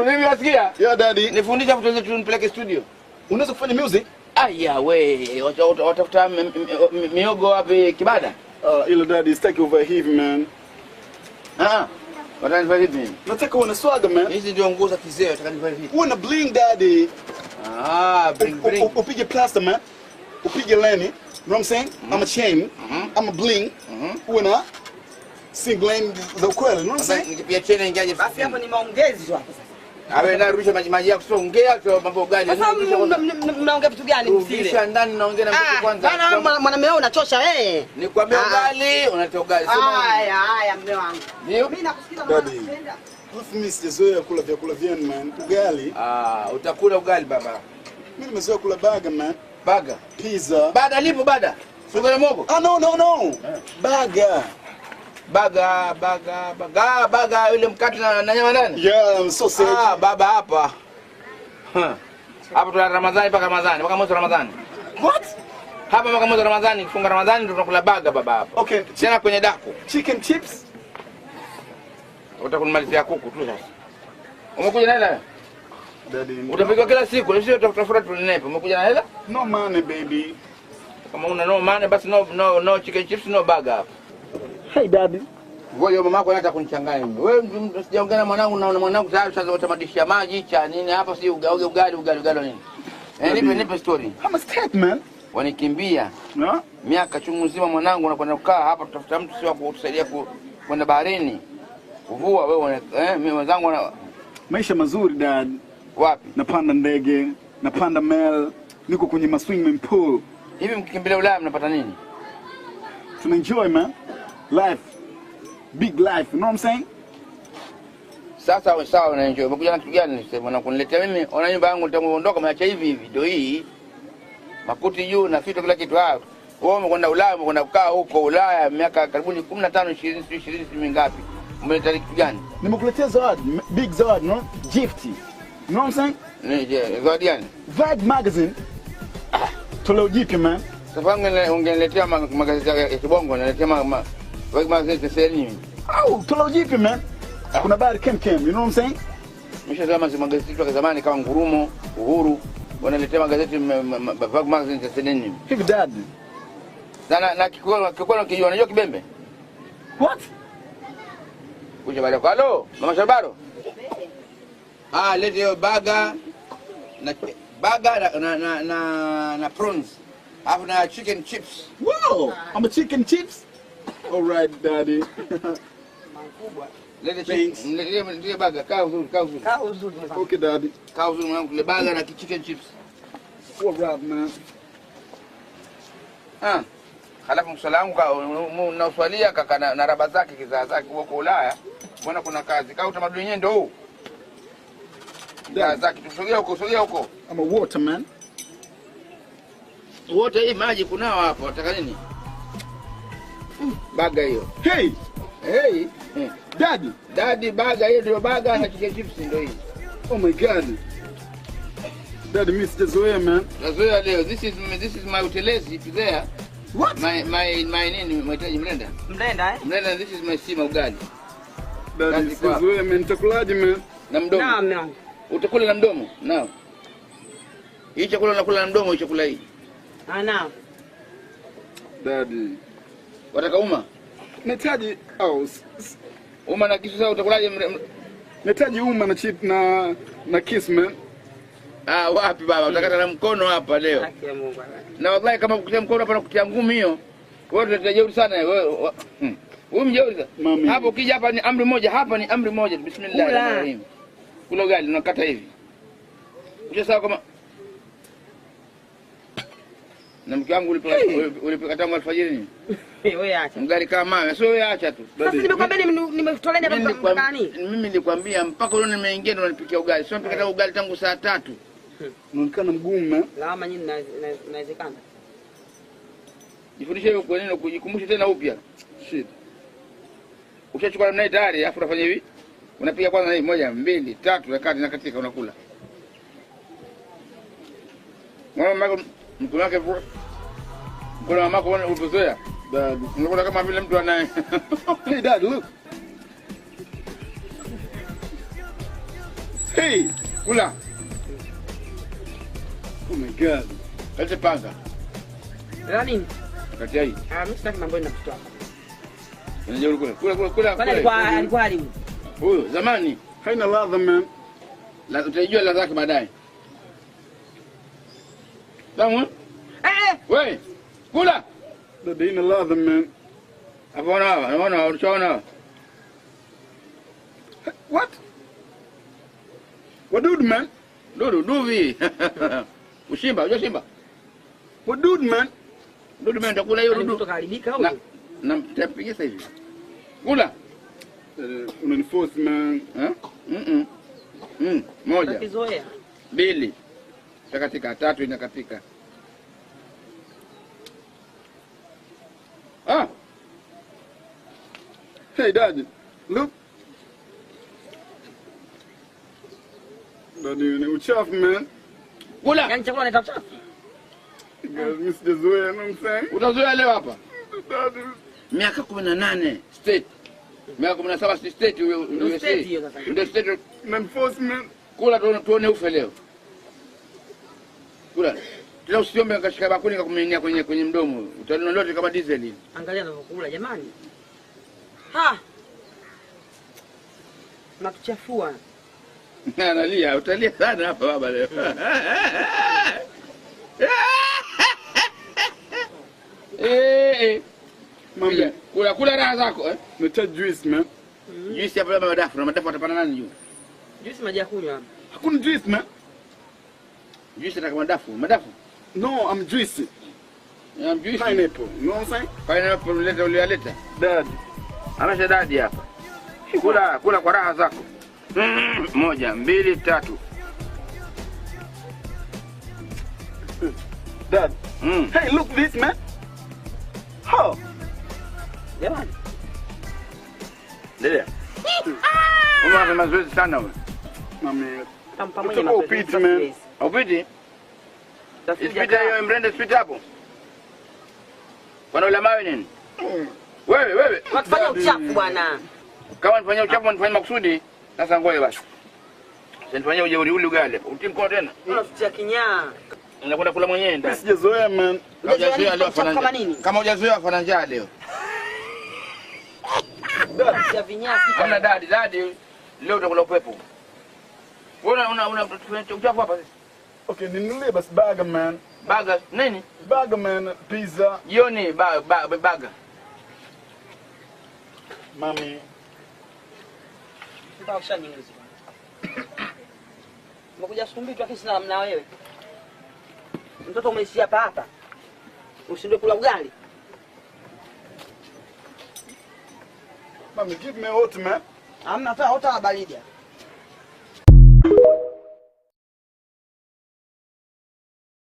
Unasikia? Yeah daddy. Nifundisha kutoza tunipeleke studio. Unaweza kufanya music? Aya we, watafuta miogo wapi Kibada? Ilo daddy, staki over here man. Watanifanya vipi? Nataka uone swagger man. Hizi ndio nguo za kizee, watanifanya vipi? Uone bling daddy. Bling. Upige plaster man. Upige leni. You know what I'm saying? I'm a chain. I'm a bling. Uona sing lane za ukweli. You know what I'm saying? Nikipia chain ingiaje? Basi hapo ni maongezi tu hapo sasa. Awe narudisha maji yako, sio ongea tu mambo gani? Sasa mnaongea vitu gani msile? Kisha ndani naongea na mtu kwanza. Bana mwanamume wewe unachosha wewe. Nikwambia ugali, unatoa ugali. Haya mume wangu. Mimi nakusikiza Daddy. Mimi sijazoea kula vyakula vyenu man. Ugali. Utakula ugali baba. Mimi nimezoea kula burger man. Burger. Pizza. Bada lipo bada. Sugo na mogo. No. Burger. Baga yule mkate na nyama ndani? Yeah, sausage. Baba hapa. Hapa tuna Ramadhani mpaka Ramadhani, mpaka mwezi wa Ramadhani. What? Hapa mpaka mwezi wa Ramadhani, kufunga Ramadhani ndio tunakula baga baba hapa. Okay. Tena kwenye dako. Chicken chips? Utakunimalizia kuku tu sasa. Umekuja na hela? Daddy. Utapigwa kila siku, sio tutafuta tulinepe. Umekuja na hela? No money baby. Kama una no money basi no chicken chips no baga hapa. Hey daddy. Wewe mama yako anataka kunichanganya mimi. Wewe sijaongea na mwanangu na mwanangu sasa utamadishia maji cha nini hapa si ugali nini? Nipe story. I'm a state man. Wanikimbia. No? Miaka chungu nzima mwanangu unakwenda kukaa hapa tutafuta mtu sio kutusaidia kwenda baharini. Kuvua wewe mimi wenzangu Maisha mazuri dad. Wapi? Napanda ndege, napanda mel, niko kwenye swimming pool. Hivi mkikimbilia Ulaya mnapata nini? Tuna enjoy man. Life. Big life, you know what I'm saying? Sasa sawa na enjoy. Umekuja na kitu gani nisema na kuniletea mimi? Ona nyumba yangu nitaondoka meacha hivi ndio hii. Makuti juu na fito kila kitu hapo. Wewe umekwenda Ulaya, umekwenda kukaa huko Ulaya miaka karibuni 15 20 mingapi? Umeleta kitu gani? Nimekuletea zawadi, big zawadi, no? Gift. You know what I'm saying? Nije, zawadi gani? Vibe magazine. Toleo jipya man. Sasa ungeniletea magazeti ya kibongo, naletea magazeti sehemu. Toleo jipya man. Kuna bari kem, you know what I'm saying? Mshazama magazeti ya zamani kama Ngurumo, Uhuru, wanaletea magazeti magazeti ya sehemu. Hivi dad. Na kikono kijua unajua kibembe? What? Kuja baada kwa halo, mama Shabaro. Lete hiyo baga na prawns. Alafu na chicken chips. Wow, I'm a chicken chips. All right, daddy. Lete baga, kaa uzuri. Okay, daddy. Kaa uzuri mwanangu, le baga na chicken chips. All right, man. Halafu msala wangu unaoswalia kaka na raba zake kizaa zake huko Ulaya. Mbona kuna kazi? Kaa utamaduni wenyewe ndio huu. Zake tusogea huko. I'm a waterman. Wote hii maji kunao hapo, unataka nini? Baga hiyo. Hey. Daddy baga hiyo ndio baga na chicken chips ndio hii. Oh my god. Daddy miss Zoya man. Zoya leo. This is my utelezi if there. What? My nini mhitaji mlenda? Mlenda, this is my sima ugali. Daddy Zoya man, nitakulaje man? Na mdomo. Naam. Utakula na mdomo? Naam. Hii chakula unakula na mdomo, hii chakula hii. Naam. Daddy. Wataka uma? Nahitaji uma na kisu. Sasa utakulaje? Nahitaji uma na chip na kiss man. Wapi baba? Utakata na mkono hapa leo. Haki ya Mungu baba. Na wallahi kama kutia mkono hapa na kutia ngumi hiyo. Wewe utajeuri sana wewe. Wewe mjeuri sana. Hapo ukija hapa ni amri moja, Bismillahirrahmanirrahim. Kula ugali unakata hivi. Unajua sawa kama na mke wangu ulipika tangu alfajiri nini? Wewe acha. Mgali kama mawe, sio wewe acha tu. Sasa nimekwambia nimetolea hapa gani? Mimi nilikwambia mpaka leo nimeingia ndo nanipikia ugali. Sio mpika ugali tangu saa 3. Unaonekana mgumu. Lawama nyinyi inawezekana. Jifundishe hiyo kwa nini kujikumbusha tena upya. Shit. Ukishachukua namna tayari afu unafanya hivi. Unapiga kwanza hii 1 2 3 wakati nakatika unakula. Mama mkono wake mkono wa mama ulipozoea. Dad, unakuwa kama vile mtu anaye. Hey dad, look. Hey, Kula. oh my God. Lete panga. La nini? Kati hii. Mimi sitaki mambo na mtoto wako. Unajua kula. Kwani alikuwa hali huyu? Huyo zamani. Haina ladha man. Utajua ladha yake baadaye. Tamu? Wewe. Kula. Dad, haina ladha man. Unaona, unaona. What? Wadudu man. Duvi. Ushimba, unajua shimba? Wadudu man. Dudu mimi nitakula hiyo dudu. Mtoto kaharibika huyo. Na mtapigia sasa hivi. Kula. Unaniforce man. Moja. Takizoea. 2. Takatika 3 inakatika. Hey Dad, look. Dad, ni uchafu man. Kula. Yaani chakula ni chafu. Mimi sijazoea, you know what I'm saying? Utazoea leo hapa. Dad, Miaka 18 state. Miaka 17 si state USA. State hiyo sasa. Ndio state. unaniforce man. Kula tuone ufe leo. Kula. Tena usiombe nikashika bakuli nikakumiminia kwenye mdomo. Utaona lote kama diesel. Angalia anavyokula jamani. Ha. Nakuchafua. Analia, utalia sana hapa baba leo. Mami, Kula raha zako nacha juice man. Juice hapa madafu, na madafu atapana nani juu? Juice maji ya kunywa hapa. Hakuna juice man. Juice nataka madafu. No, I'm juicy. I'm juice. Pineapple, you know what I'm saying? Pineapple ulileta. Dad. Amesha dadi hapa. Kula kwa raha zako. 1, 2, 3. Dad. Hey, look this man. How? Jamani. Ndio. Unafanya mazoezi sana wewe. Mami. Pamoja na upiti man. Upiti? Spita hiyo mrende spita hapo. Bwana ule mawe nini? Wewe. Unafanya uchafu bwana. Kama nifanyia uchafu nifanyia makusudi. Sasa ngoja basi. Nifanyia ujeuri ule ugali. Utimko tena. Unaficha kinyaa. Unakwenda kula mwenyewe ndani. Sijazoea man. Hujazoea leo kama nini? Kama hujazoea afana njaa leo. Ya vinyasi. Kama dadi leo utakula upepo. Wewe una uchafu hapa sasa. Okay, ninunulie basi burger man. Burger nini? Burger man, pizza. Jioni burger. Mami. Ndio ushaniuzi. Umekuja sumbi tu akisi na wewe. Mtoto umeishia hapa. Ushindwe kula ugali. Mami, give me hot man. Hamna hata baridi.